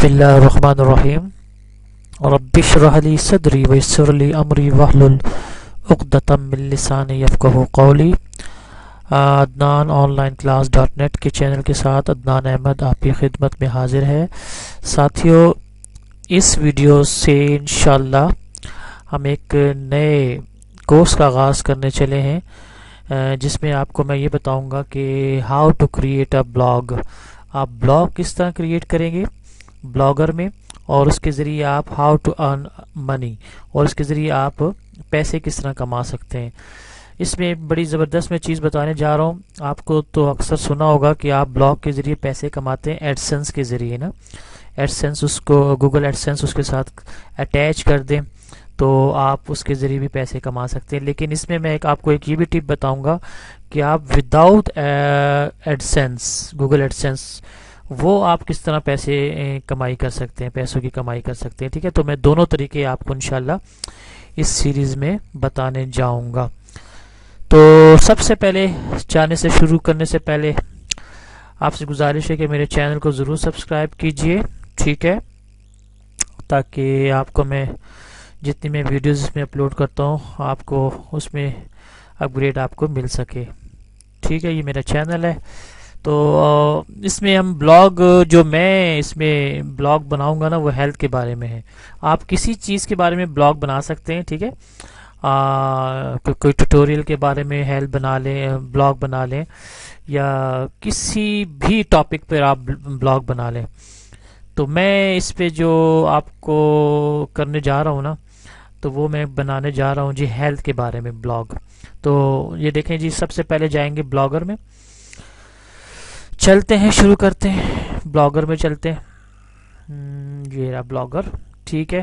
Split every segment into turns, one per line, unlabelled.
بسم اللہ الرحمن الرحیم رب اشرح لی صدری ویسر لی امری واحلل عقدۃ من لسانی یفقہوا قولی۔ Adnan on line class .net کے چینل کے ساتھ عدنان احمد آپ کی خدمت میں حاضر ہے۔ ساتھیو، اس ویڈیو سے انشاءاللہ ہم ایک نئے کورس کا آغاز کرنے چلے ہیں، جس میں آپ کو میں یہ بتاؤں گا کہ how to create a blog. آپ بلاگ کس طرح کریٹ کریں گے بلاگر میں، اور اس کے ذریعے آپ ہاؤ ٹو ارن منی، اور اس کے ذریعے آپ پیسے کس طرح کما سکتے ہیں۔ اس میں بڑی زبردست میں چیز بتانے جا رہا ہوں۔ آپ کو تو اکثر سنا ہوگا کہ آپ بلاگ کے ذریعے پیسے کماتے ہیں ایڈسنس کے ذریعے نا، ایڈسنس اس کو گوگل ایڈسنس اس کے ساتھ اٹیچ کر دیں تو آپ اس کے ذریعے بھی پیسے کما سکتے ہیں۔ لیکن اس میں آپ کو ایک یہ بھی ٹپ بتاؤں گا کہ آپ وداؤٹ ایڈسنس، گوگل ایڈسنس، وہ آپ کس طرح پیسے کمائی کر سکتے ہیں، پیسوں کی کمائی کر سکتے ہیں۔ ٹھیک ہے، تو میں دونوں طریقے آپ کو انشاءاللہ اس سیریز میں بتانے جاؤں گا۔ تو سب سے پہلے جانے سے شروع کرنے سے پہلے آپ سے گزارش ہے کہ میرے چینل کو ضرور سبسکرائب کیجئے، ٹھیک ہے، تاکہ آپ کو میں جتنی میں ویڈیوز اس میں اپلوڈ کرتا ہوں آپ کو اس میں اپ گریڈ آپ کو مل سکے۔ ٹھیک ہے، یہ میرا چینل ہے۔ تو اس میں ہم بلاگ، جو میں اس میں بلاگ بناؤں گا نا، وہ ہیلتھ کے بارے میں ہے۔ آپ کسی چیز کے بارے میں بلاگ بنا سکتے ہیں، ٹھیک ہے، کوئی ٹیوٹوریل کے بارے میں ہیلتھ بنا لیں، بلاگ بنا لیں، یا کسی بھی ٹاپک پر آپ بلاگ بنا لیں۔ تو میں اس پہ جو آپ کو کرنے جا رہا ہوں نا، تو وہ میں بنانے جا رہا ہوں جی ہیلتھ کے بارے میں بلاگ۔ تو یہ دیکھیں جی، سب سے پہلے جائیں گے بلاگر میں، چلتے ہیں، شروع کرتے ہیں، بلاگر میں چلتے ہیں۔ یہ رہا بلاگر، ٹھیک ہے۔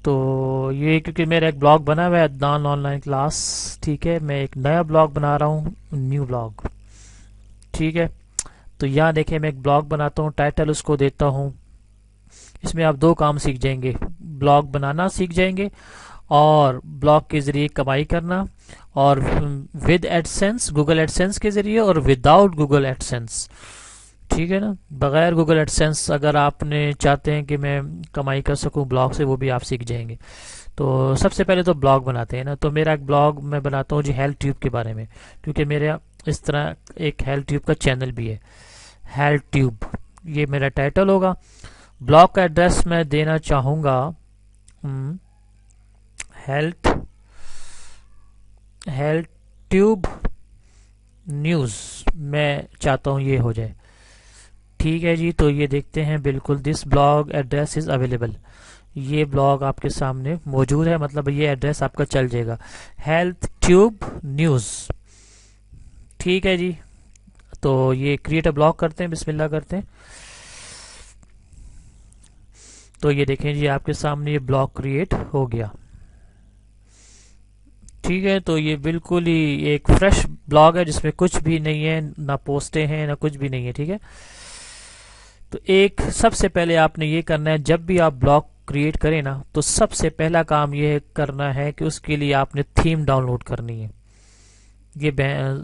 تو یہ کیونکہ میرا ایک بلاگ بنا ہوا ہے عدنان آن لائن کلاس، ٹھیک ہے، میں ایک نیا بلاگ بنا رہا ہوں، نیو بلاگ، ٹھیک ہے۔ تو یہاں دیکھیں میں ایک بلاگ بناتا ہوں، ٹائٹل اس کو دیتا ہوں۔ اس میں آپ دو کام سیکھ جائیں گے، بلاگ بنانا سیکھ جائیں گے، اور بلاگ کے ذریعے کمائی کرنا، اور ود ایڈسنس، گوگل ایڈسنس کے ذریعے، اور وداؤٹ گوگل ایڈسنس، ٹھیک ہے نا، بغیر گوگل ایڈسنس اگر آپ نے چاہتے ہیں کہ میں کمائی کر سکوں بلاگ سے، وہ بھی آپ سیکھ جائیں گے۔ تو سب سے پہلے تو بلاگ بناتے ہیں نا۔ تو میرا ایک بلاگ میں بناتا ہوں جی ہیلتھ ٹیوب کے بارے میں، کیونکہ میرا اس طرح ایک ہیلتھ ٹیوب کا چینل بھی ہے، ہیلتھ ٹیوب، یہ میرا ٹائٹل ہوگا۔ بلاگ کا ایڈریس میں دینا چاہوں گا ہیلتھ ٹیوب نیوز، میں چاہتا ہوں یہ ہو جائے، ٹھیک ہے جی۔ تو یہ دیکھتے ہیں، بالکل دس بلاگ ایڈریس از اویلیبل، یہ بلاگ آپ کے سامنے موجود ہے، مطلب یہ ایڈریس آپ کا چل جائے گا، ہیلتھ ٹیوب نیوز، ٹھیک ہے جی۔ تو یہ کریٹ اے بلاگ کرتے ہیں، بسم اللہ کرتے ہیں۔ تو یہ دیکھیں جی، آپ کے سامنے یہ بلاگ کریٹ ہو گیا، ٹھیک ہے۔ تو یہ بالکل ہی ایک فریش بلاگ ہے، جس میں کچھ بھی نہیں ہے، نہ پوسٹیں ہیں، نہ کچھ بھی نہیں ہے، ٹھیک ہے۔ تو ایک سب سے پہلے آپ نے یہ کرنا ہے، جب بھی آپ بلاگ کریٹ کریں نا، تو سب سے پہلا کام یہ کرنا ہے کہ اس کے لیے آپ نے تھیم ڈاؤن لوڈ کرنی ہے، یہ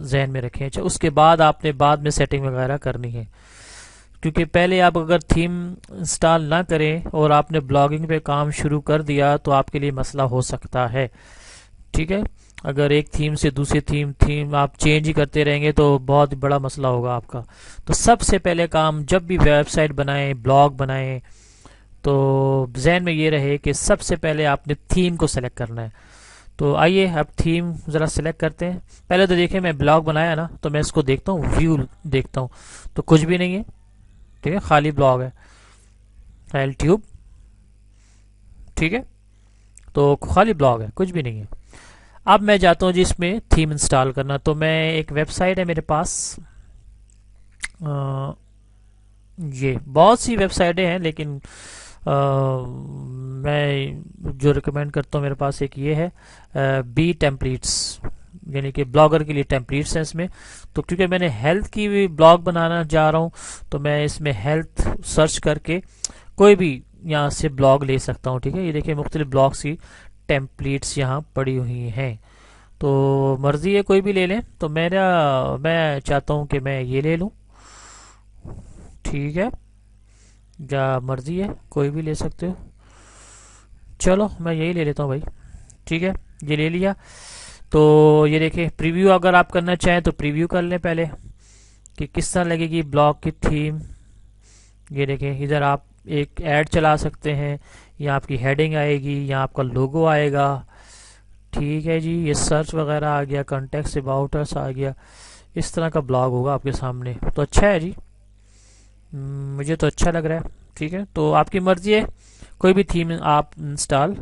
ذہن میں رکھیں۔ اچھا، اس کے بعد آپ نے بعد میں سیٹنگ وغیرہ کرنی ہے، کیونکہ پہلے آپ اگر تھیم انسٹال نہ کریں اور آپ نے بلاگنگ پہ کام شروع کر دیا تو آپ کے لیے مسئلہ ہو سکتا ہے، ٹھیک ہے۔ اگر ایک تھیم سے دوسری تھیم آپ چینج ہی کرتے رہیں گے تو بہت بڑا مسئلہ ہوگا آپ کا۔ تو سب سے پہلے کام، جب بھی ویب سائٹ بنائیں، بلاگ بنائیں، تو ذہن میں یہ رہے کہ سب سے پہلے آپ نے تھیم کو سلیکٹ کرنا ہے۔ تو آئیے اب تھیم ذرا سلیکٹ کرتے ہیں۔ پہلے تو دیکھیں، میں بلاگ بنایا نا، تو میں اس کو دیکھتا ہوں، ویو دیکھتا ہوں، تو کچھ بھی نہیں ہے، ٹھیک ہے، خالی بلاگ ہے، ہیلتھ ٹیوب، ٹھیک ہے۔ تو خالی بلاگ ہے، کچھ بھی نہیں ہے۔ اب میں جاتا ہوں جی اس میں تھیم انسٹال کرنا۔ تو میں ایک ویب سائٹ ہے میرے پاس، یہ بہت سی ویب سائٹیں ہیں، لیکن میں جو ریکمینڈ کرتا ہوں، میرے پاس ایک یہ ہے بی ٹیمپلیٹس، یعنی کہ بلاگر کے لیے ٹیمپلیٹس ہیں اس میں۔ تو کیونکہ میں نے ہیلتھ کی بھی بلاگ بنانا جا رہا ہوں، تو میں اس میں ہیلتھ سرچ کر کے کوئی بھی یہاں سے بلاگ لے سکتا ہوں، ٹھیک ہے۔ یہ دیکھیں مختلف بلاگس کی ٹیمپلیٹس یہاں پڑی ہوئی ہیں، تو مرضی ہے کوئی بھی لے لیں۔ تو میں چاہتا ہوں کہ میں یہ لے لوں، ٹھیک ہے، کیا مرضی ہے، کوئی بھی لے سکتے ہو. چلو میں یہی لے لیتا ہوں بھائی. ٹھیک ہے، یہ لے لیا. تو یہ دیکھیں پریویو اگر آپ کرنا چاہیں تو پریویو کر لیں پہلے کہ کس طرح لگے گی بلاگ کی تھیم. یہ دیکھیں ادھر آپ ایک ایڈ چلا سکتے ہیں، یا آپ کی ہیڈنگ آئے گی، یا آپ کا لوگو آئے گا. ٹھیک ہے جی، یہ سرچ وغیرہ آ گیا، کنٹیکسٹ اباؤٹس آ گیا. اس طرح کا بلاگ ہوگا آپ کے سامنے. تو اچھا ہے جی، مجھے تو اچھا لگ رہا ہے. ٹھیک ہے، تو آپ کی مرضی ہے، کوئی بھی تھیم آپ انسٹال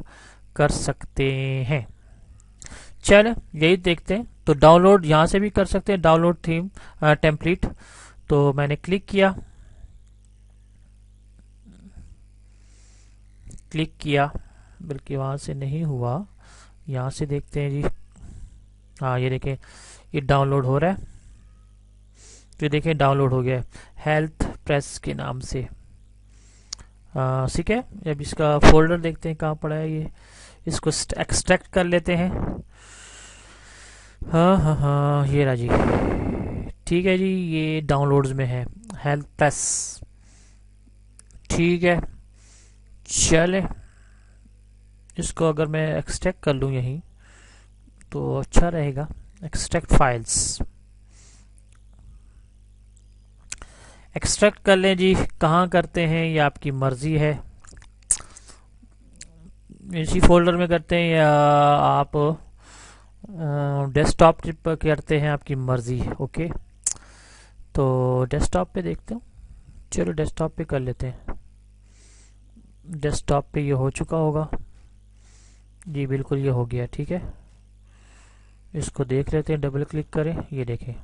کر سکتے ہیں. چلیں یہی دیکھتے ہیں. تو ڈاؤن لوڈ یہاں سے بھی کر سکتے ہیں، ڈاؤن لوڈ تھیم ٹیمپلیٹ. تو میں نے کلک کیا بلکہ وہاں سے نہیں ہوا، یہاں سے دیکھتے ہیں جی. ہاں یہ دیکھیں یہ ڈاؤن لوڈ ہو رہا ہے. یہ دیکھیں ڈاؤن لوڈ ہو گیا ہے ہیلتھ پریس کے نام سے. ٹھیک ہے، اب اس کا فولڈر دیکھتے ہیں کہاں پڑا ہے. یہ اس کو ایکسٹریکٹ کر لیتے ہیں. ہاں یہ رہا جی. ٹھیک ہے جی، یہ ڈاؤن لوڈز میں ہے ہیلتھ پریس. ٹھیک ہے، چلے اس کو اگر میں ایکسٹریکٹ کر لوں یہیں تو اچھا رہے گا. ایکسٹریکٹ فائلز ایکسٹریکٹ کر لیں جی. کہاں کرتے ہیں یہ آپ کی مرضی ہے، اسی فولڈر میں کرتے ہیں یا آپ ڈیسک ٹاپ پر کرتے ہیں، آپ کی مرضی ہے. اوکے، تو ڈیسک ٹاپ پہ دیکھتے ہوں. چلو ڈیسک ٹاپ پہ کر لیتے ہیں. ڈیسک ٹاپ پہ یہ ہو چکا ہوگا جی، بالکل یہ ہو گیا. ٹھیک ہے، اس کو دیکھ لیتے ہیں، ڈبل کلک کریں. یہ دیکھیں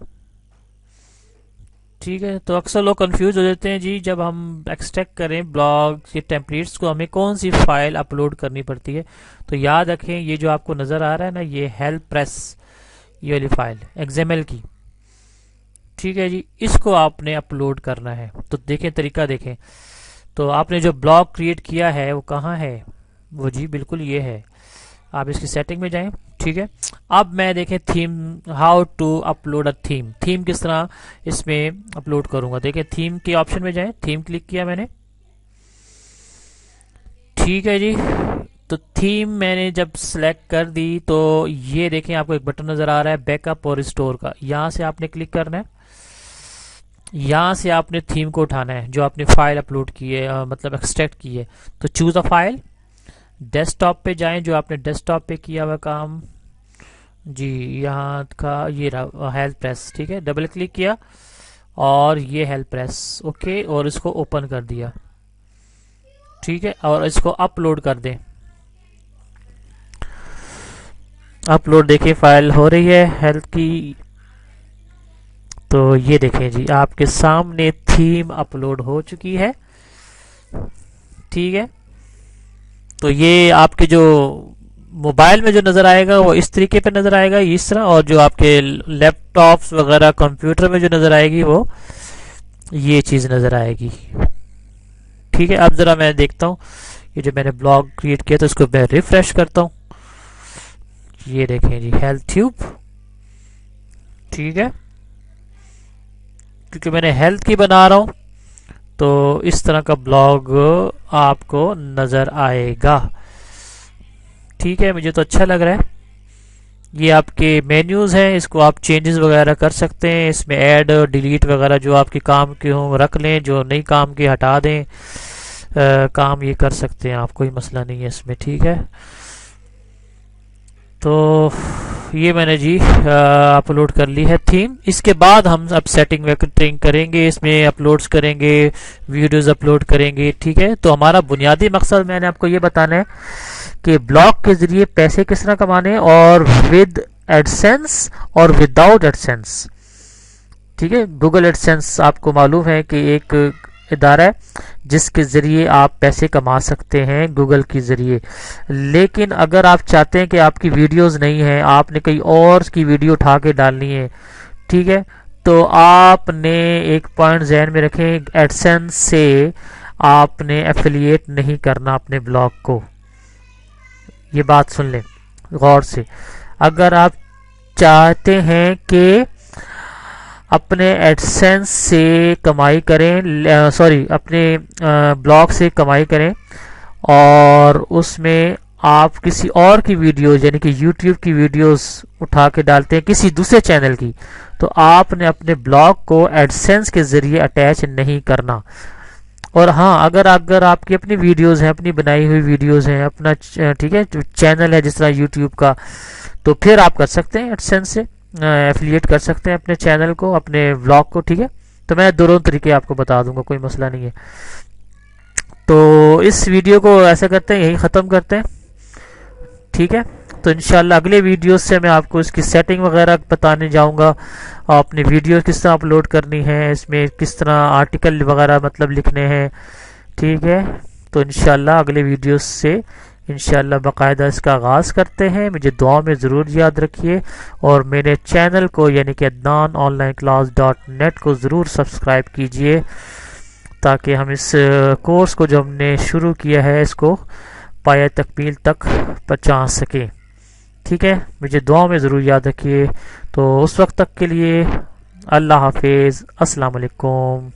ٹھیک ہے. تو اکثر لوگ کنفیوز ہو جاتے ہیں جی، جب ہم ایکسٹریکٹ کریں بلاگ کے ٹیمپلیٹس کو ہمیں کون سی فائل اپلوڈ کرنی پڑتی ہے. تو یاد رکھیں یہ جو آپ کو نظر آ رہا ہے نا، یہ ہیلپ پریس یہ والی فائل XML کی. ٹھیک ہے جی، اس کو آپ نے اپلوڈ کرنا ہے. تو دیکھیں طریقہ دیکھیں. تو آپ نے جو بلاگ کریٹ کیا ہے وہ کہاں ہے، وہ جی بالکل یہ ہے. آپ اس کی سیٹنگ میں جائیں. ٹھیک ہے، اب میں دیکھیں theme, how to upload a theme. Theme کس طرح اس میں اپلوڈ کروں گا. دیکھیں تھیم کے آپشن میں جائیں، تھیم کلک کیا میں نے. ٹھیک ہے جی، تو تھیم میں نے جب سلیکٹ کر دی تو یہ دیکھیں آپ کو ایک بٹن نظر آ رہا ہے بیک اپ اور ریسٹور کا. یہاں سے آپ نے کلک کرنا ہے. یہاں سے آپ نے تھیم کو اٹھانا ہے جو آپ نے فائل اپلوڈ کی ہے، مطلب ایکسٹریکٹ کی ہے. تو choose a file, desktop پہ جائیں جو آپ نے ڈیسک ٹاپ پہ کیا ہوا کام جی، یہاں کا یہ رہا ہیلپ پریس. ٹھیک ہے، ڈبل کلک کیا اور یہ ہیلپ پریس. اوکے، اور اس کو اوپن کر دیا. ٹھیک ہے، اور اس کو اپلوڈ کر دیں. اپلوڈ دیکھیں فائل ہو رہی ہے ہیلتھ کی. تو یہ دیکھیں جی آپ کے سامنے تھیم اپلوڈ ہو چکی ہے. ٹھیک ہے، تو یہ آپ کے جو موبائل میں جو نظر آئے گا وہ اس طریقے پہ نظر آئے گا اس طرح، اور جو آپ کے لیپ ٹاپس وغیرہ کمپیوٹر میں جو نظر آئے گی وہ یہ چیز نظر آئے گی. ٹھیک ہے، اب ذرا میں دیکھتا ہوں یہ جو میں نے بلاگ کریٹ کیا تھا اس کو میں ریفریش کرتا ہوں. یہ دیکھیں جی ہیلتھ ٹیوب. ٹھیک ہے، کیونکہ میں نے ہیلتھ کی بنا رہا ہوں تو اس طرح کا بلاگ آپ کو نظر آئے گا. ٹھیک ہے، مجھے تو اچھا لگ رہا ہے. یہ آپ کے مینیوز ہیں، اس کو آپ چینجز وغیرہ کر سکتے ہیں. اس میں ایڈ ڈیلیٹ وغیرہ جو آپ کے کام کے ہوں رکھ لیں، جو نہیں کام کے ہٹا دیں. کام یہ کر سکتے ہیں آپ، کوئی مسئلہ نہیں ہے اس میں. ٹھیک ہے، تو یہ میں نے جی اپلوڈ کر لی ہے تھیم. اس کے بعد ہم اب سیٹنگ ویٹنگ کریں گے، اس میں اپلوڈز کریں گے، ویڈیوز اپلوڈ کریں گے. ٹھیک ہے، تو ہمارا بنیادی مقصد میں نے آپ کو یہ بتانا ہے کہ بلاگ کے ذریعے پیسے کس طرح کمانے، اور ود ایڈسنس اور وداؤٹ ایڈسنس. ٹھیک ہے، گوگل ایڈسنس آپ کو معلوم ہے کہ ایک ادارہ ہے جس کے ذریعے آپ پیسے کما سکتے ہیں گوگل کے ذریعے. لیکن اگر آپ چاہتے ہیں کہ آپ کی ویڈیوز نہیں ہیں، آپ نے کہیں اور کی ویڈیو اٹھا کے ڈالنی ہے، ٹھیک ہے، تو آپ نے ایک پوائنٹ ذہن میں رکھیں، ایڈسنس سے آپ نے ایفیلیٹ نہیں کرنا اپنے بلاگ کو. یہ بات سن لیں غور سے. اگر آپ چاہتے ہیں کہ اپنے ایڈسنس سے کمائی کریں، سوری اپنے بلاگ سے کمائی کریں، اور اس میں آپ کسی اور کی ویڈیوز یعنی کہ یوٹیوب کی ویڈیوز اٹھا کے ڈالتے ہیں کسی دوسرے چینل کی، تو آپ نے اپنے بلاگ کو ایڈسنس کے ذریعے اٹیچ نہیں کرنا۔ اور ہاں اگر آپ کی اپنی ویڈیوز ہیں، اپنی بنائی ہوئی ویڈیوز ہیں، اپنا ٹھیک ہے چینل ہے جس طرح یوٹیوب کا، تو پھر آپ کر سکتے ہیں ایڈسنس سے ایفیلیٹ کر سکتے ہیں اپنے چینل کو، اپنے ولاگ کو، ٹھیک ہے۔ تو میں دونوں طریقے آپ کو بتا دوں گا، کوئی مسئلہ نہیں ہے۔ تو اس ویڈیو کو ایسا کرتے ہیں، یہی ختم کرتے ہیں، ٹھیک ہے۔ تو انشاءاللہ اگلے ویڈیوز سے میں آپ کو اس کی سیٹنگ وغیرہ بتانے جاؤں گا، اپنی ویڈیو کس طرح اپلوڈ کرنی ہے، اس میں کس طرح آرٹیکل وغیرہ مطلب لکھنے ہیں، ٹھیک ہے۔ تو انشاءاللہ اگلے ویڈیوز سے انشاءاللہ باقاعدہ اس کا آغاز کرتے ہیں۔ مجھے دعا میں ضرور یاد رکھیے، اور میرے چینل کو یعنی کہ Adnan on line class .net کو ضرور سبسکرائب کیجئے، تاکہ ہم اس کورس کو جو ہم نے شروع کیا ہے اس کو پایہ تکمیل تک پہنچا سکیں، ٹھیک ہے۔ مجھے دعا میں ضرور یاد رکھیے۔ تو اس وقت تک کے لیے اللہ حافظ، السلام علیکم۔